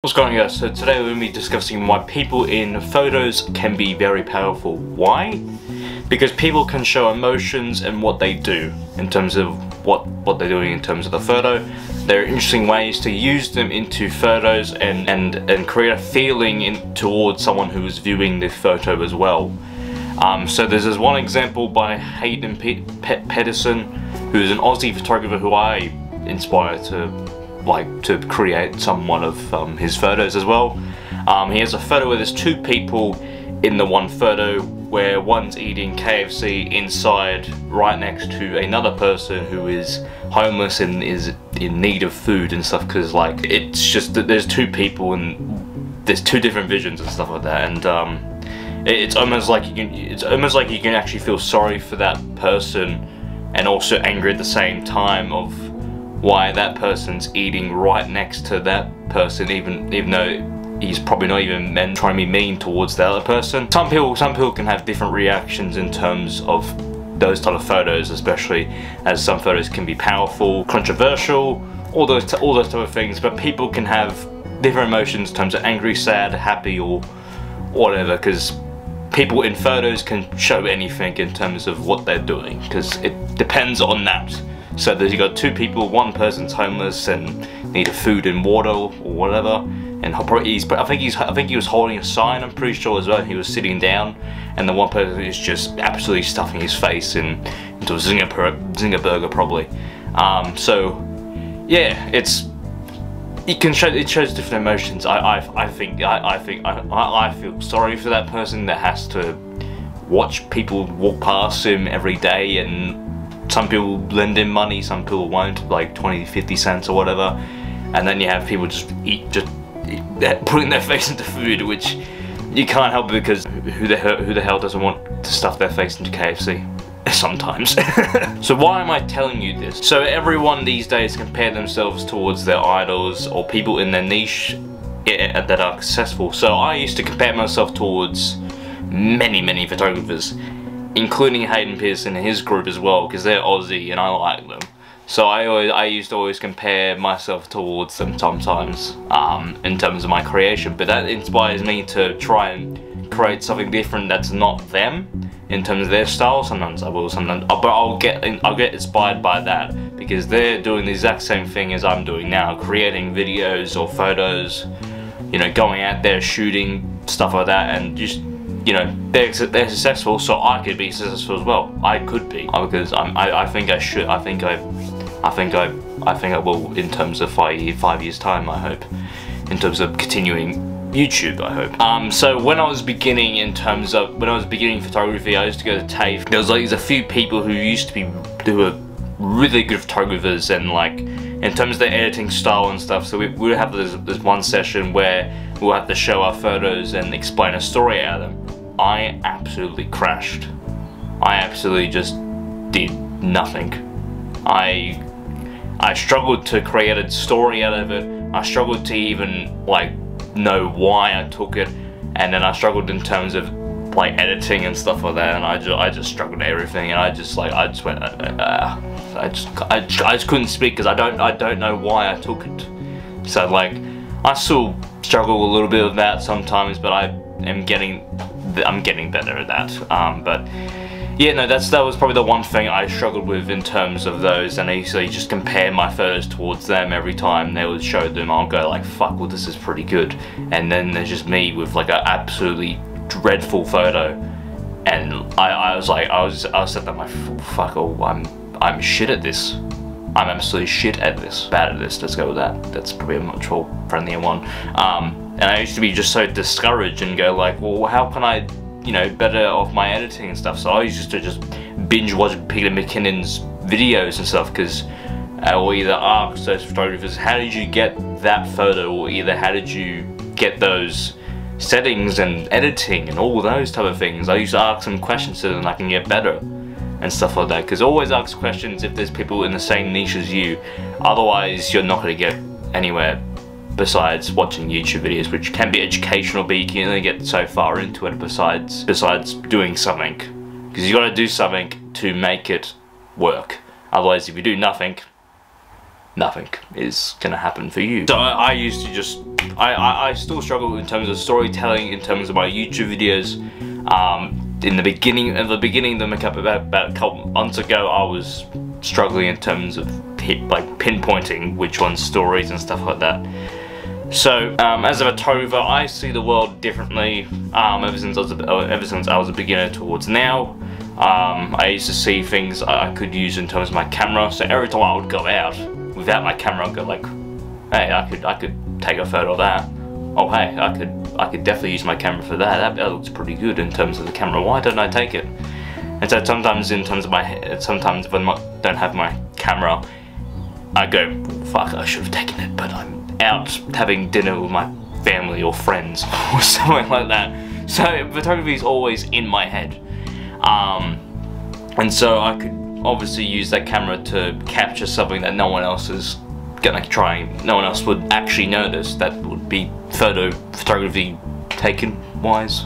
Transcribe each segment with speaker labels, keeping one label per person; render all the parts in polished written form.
Speaker 1: What's going on, guys? So today we're going to be discussing why people in photos can be very powerful. Why? Because people can show emotions and what they do in terms of what they're doing in terms of the photo. There are interesting ways to use them into photos and create a feeling towards someone who is viewing the photo as well. So there's this one example by Hayden Pedersen, who's an Aussie photographer who I inspire to create somewhat of his photos as well. He has a photo where there's two people in the one photo where one's eating KFC inside right next to another person who is homeless and is in need of food and stuff, because like it's just that there's two people and there's two different visions and stuff like that, and it's almost like you can actually feel sorry for that person and also angry at the same time of why that person's eating right next to that person, even though he's probably not even trying to be mean towards the other person. Some people can have different reactions in terms of those type of photos, especially as some photos can be powerful, controversial, all those type of things. But people can have different emotions in terms of angry, sad, happy, or whatever, because people in photos can show anything in terms of what they're doing, because it depends on that. So there's, you got two people, one person's homeless and needed food and water or whatever, and I think he was holding a sign, I'm pretty sure as well. He was sitting down, and the one person is just absolutely stuffing his face into a Zinger burger probably. So yeah, it shows different emotions. I feel sorry for that person that has to watch people walk past him every day, and some people lend him money, some people won't, like 20-50 cents or whatever, and then you have people just putting their face into food, which you can't help because who the hell doesn't want to stuff their face into KFC? Sometimes. So why am I telling you this? So everyone these days compare themselves towards their idols or people in their niche that are successful. So I used to compare myself towards many photographers, including Hayden Pedersen and his group as well, because they're Aussie and I like them. So I used to always compare myself towards them sometimes in terms of my creation, but that inspires me to try and create something different that's not them in terms of their style. Sometimes I will, but I'll get inspired by that because they're doing the exact same thing as I'm doing now, creating videos or photos, you know, going out there shooting stuff like that, and just, you know, they're successful, so I could be successful as well. I could be, because I think I should. I think I will in terms of 5 years time, I hope, in terms of continuing YouTube, I hope. So when I was beginning photography, I used to go to TAFE. There's a few people who were really good photographers, and like in terms of their editing style and stuff. So we would have this one session where we'll have to show our photos and explain a story out of them. I absolutely crashed. I absolutely just did nothing. I struggled to create a story out of it. I struggled to even like know why I took it, and then I struggled in terms of like editing and stuff like that, and I just struggled at everything, and I just went I just couldn't speak because I don't know why I took it. So like I still struggle a little bit with that sometimes, but I'm getting better at that. But yeah, no, that was probably the one thing I struggled with in terms of those, and I used to just compare my photos towards them every time they would show them. I'll go like, fuck, well this is pretty good, and then there's just me with like an absolutely dreadful photo, and I was sat there like, fuck, oh, I'm shit at this. I'm absolutely shit at this, bad at this. Let's go with that. That's probably a much more friendlier one. And I used to be just so discouraged and go like, well, how can I, you know, better off my editing and stuff? So I used to just binge watch Peter McKinnon's videos and stuff, because or either ask those photographers, how did you get that photo, or either how did you get those settings and editing and all those type of things. I used to ask some questions so that I can get better and stuff like that, because always ask questions if there's people in the same niche as you, otherwise you're not going to get anywhere besides watching YouTube videos, which can be educational, but you can only get so far into it besides doing something, because you got to do something to make it work. Otherwise, if you do nothing nothing is gonna happen for you. So I used to just, I still struggle in terms of storytelling, in terms of my YouTube videos. In the beginning of the makeup about a couple months ago, I was struggling in terms of pinpointing which one's stories and stuff like that. So as a photographer, I see the world differently. Ever since I was a beginner towards now. I used to see things I could use in terms of my camera. So every time I would go out without my camera, I'd go like, hey, I could take a photo of that. Oh hey, I could definitely use my camera for that. That looks pretty good in terms of the camera. Why don't I take it? And so sometimes in terms of sometimes if I don't have my camera, I go, fuck, I should have taken it, but I'm out having dinner with my family or friends or something like that. So photography is always in my head. And so I could obviously use that camera to capture something that no one else is gonna try, no one else would actually notice. That would be photography taken wise.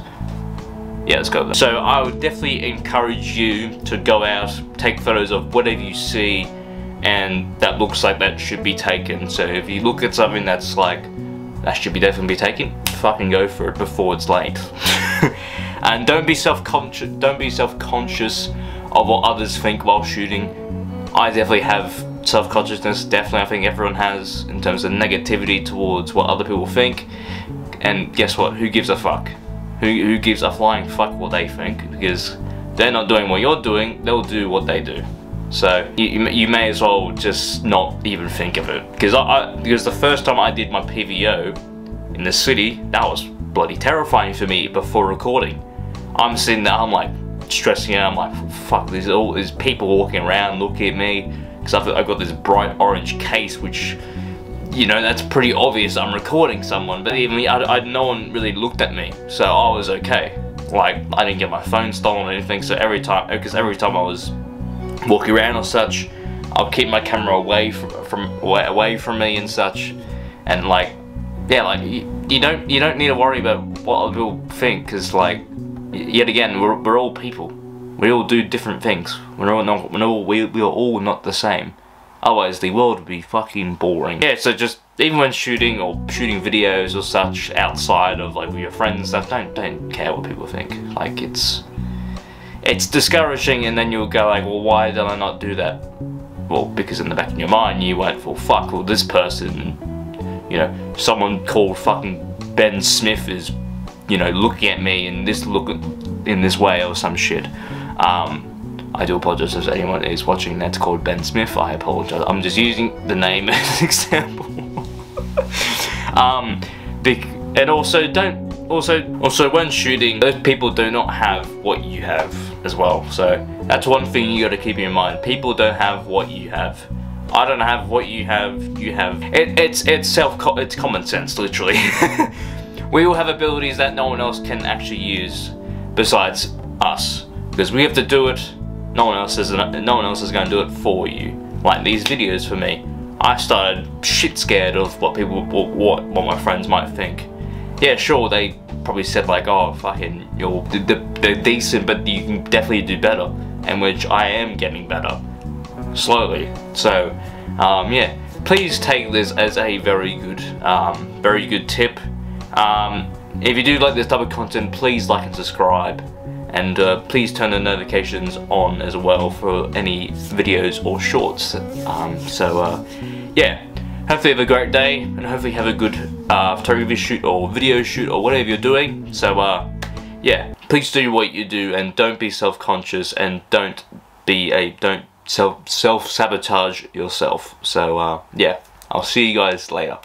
Speaker 1: Yeah, let's go there. So I would definitely encourage you to go out, take photos of whatever you see and that looks like that should be taken. So if you look at something that's like, that should definitely be taken, fucking go for it before it's late. And don't be self-conscious of what others think while shooting. I definitely have self-consciousness, definitely I think everyone has, in terms of negativity towards what other people think. And guess what, who gives a fuck? Who gives a flying fuck what they think? Because they're not doing what you're doing, they'll do what they do. So you may as well just not even think of it. Because the first time I did my PVO in the city, that was bloody terrifying for me before recording. I'm sitting there, I'm like stressing out, I'm like, fuck, there's all these people walking around looking at me. Because I've got this bright orange case, which, you know, that's pretty obvious I'm recording someone. But even no one really looked at me, so I was okay. Like, I didn't get my phone stolen or anything, so every time I was walking around or such, I'll keep my camera away from me and such. And like, yeah, like you don't need to worry about what other people think, because like, yet again, we're all people. We all do different things. We're all not the same. Otherwise, the world would be fucking boring. Yeah, so just even when shooting videos or such outside of like with your friends and stuff, don't care what people think. Like it's discouraging, and then you'll go like, well, why did I not do that? Well, because in the back of your mind you went, well, fuck, well, this person, you know, someone called fucking Ben Smith is, you know, looking at me in this way or some shit. I do apologize if anyone is watching that's called Ben Smith. I apologize. I'm just using the name as an example. And also when shooting, those people do not have what you have as well. So that's one thing you got to keep in mind. People don't have what you have. I don't have what you have. You have. It's common sense, literally. We all have abilities that no one else can actually use besides us, because we have to do it. No one else is going to do it for you. Like these videos for me, I started shit scared of what my friends might think. Yeah, sure, they probably said like, oh, fucking, they're decent, but you can definitely do better, and which I am getting better slowly. So yeah, please take this as a very good tip. If you do like this type of content, please like and subscribe. And please turn the notifications on as well for any videos or shorts. Yeah, hopefully have a great day, and hopefully have a good photography shoot or video shoot or whatever you're doing. So yeah, please do what you do, and don't be self-conscious, and don't self-sabotage yourself. So yeah, I'll see you guys later.